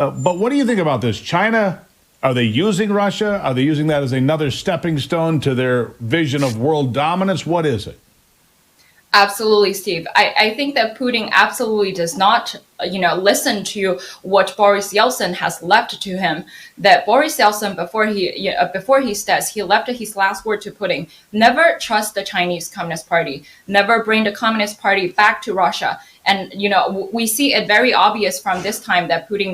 But what do you think about this? China, are they using Russia? Are they using that as another stepping stone to their vision of world dominance? What is it? Absolutely, Steve. I think that Putin absolutely does not, listen to what Boris Yeltsin has left to him. That Boris Yeltsin, before he says he left his last word to Putin: never trust the Chinese Communist Party, never bring the Communist Party back to Russia. And we see it very obvious from this time that Putin,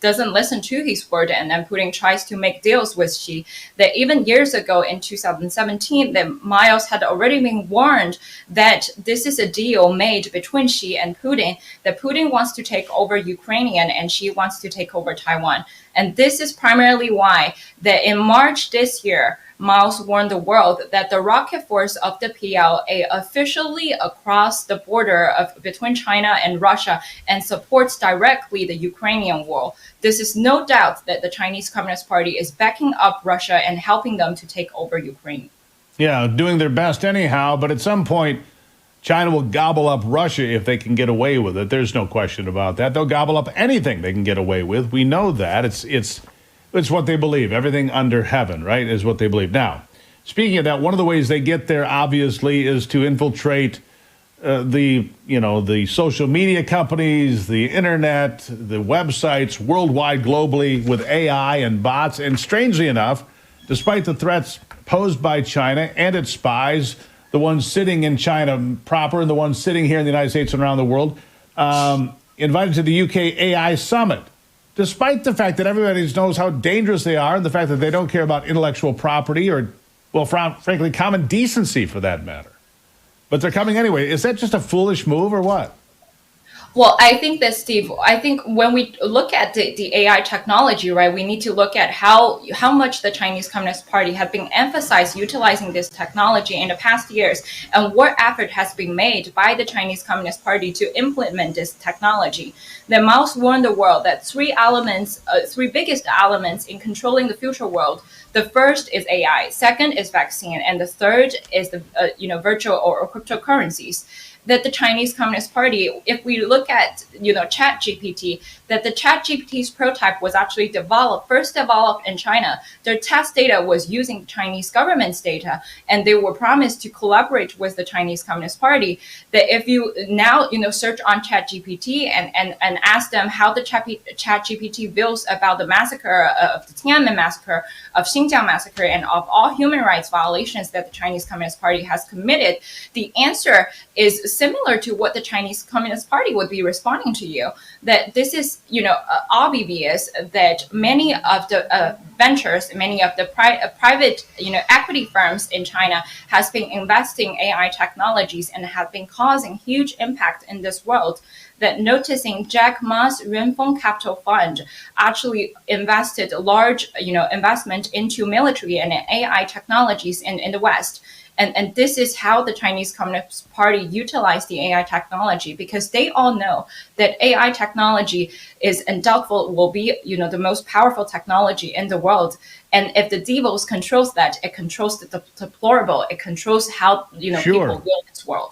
doesn't listen to his word, and then Putin tries to make deals with Xi. That even years ago in 2017, that Miles had already been warned that this is a deal made between Xi and Putin. That Putin wants to take over Ukrainian and Xi wants to take over Taiwan. And this is primarily why that in March this year, Miles warned the world that the rocket force of the PLA officially across the border between China and Russia and supports directly the Ukrainian war. This is no doubt that the Chinese Communist Party is backing up Russia and helping them to take over Ukraine. Yeah, doing their best anyhow, but at some point, China will gobble up Russia if they can get away with it. There's no question about that. They'll gobble up anything they can get away with. We know that. It's what they believe. Everything under heaven, right, is what they believe. Now, speaking of that, one of the ways they get there, obviously, is to infiltrate the social media companies, the internet, the websites worldwide, globally, with AI and bots. And strangely enough, despite the threats posed by China and its spies, the ones sitting in China proper and the ones sitting here in the United States and around the world, invited to the UK AI summit, despite the fact that everybody knows how dangerous they are and the fact that they don't care about intellectual property or, well, frankly, common decency for that matter. But they're coming anyway. Is that just a foolish move or what? Well, I think that, Steve, I think when we look at the AI technology, right, we need to look at how much the Chinese Communist Party have been emphasized utilizing this technology in the past years, and what effort has been made by the Chinese Communist Party to implement this technology. The Mao's warned the world that three biggest elements in controlling the future world. The first is AI, second is vaccine, and the third is the virtual or cryptocurrencies. That the Chinese Communist Party, if we look at ChatGPT, that the ChatGPT's prototype was actually first developed in China. Their test data was using Chinese government's data, and they were promised to collaborate with the Chinese Communist Party. That if you now search on ChatGPT and ask them how the ChatGPT feels about the massacre of the Tiananmen massacre, of Xinjiang massacre, and of all human rights violations that the Chinese Communist Party has committed, the answer is similar to what the Chinese Communist Party would be responding to you. That this is, obvious that many of the ventures, many of the private, equity firms in China has been investing AI technologies and have been causing huge impact in this world. That noticing Jack Ma's Renfeng Capital Fund actually invested large, investment into military and AI technologies in the West. And this is how the Chinese Communist Party utilized the AI technology, because they all know that AI technology is undoubtedly will be, the most powerful technology in the world. And if the devils controls that, it controls the deplorable, it controls how, Sure. people will in this world.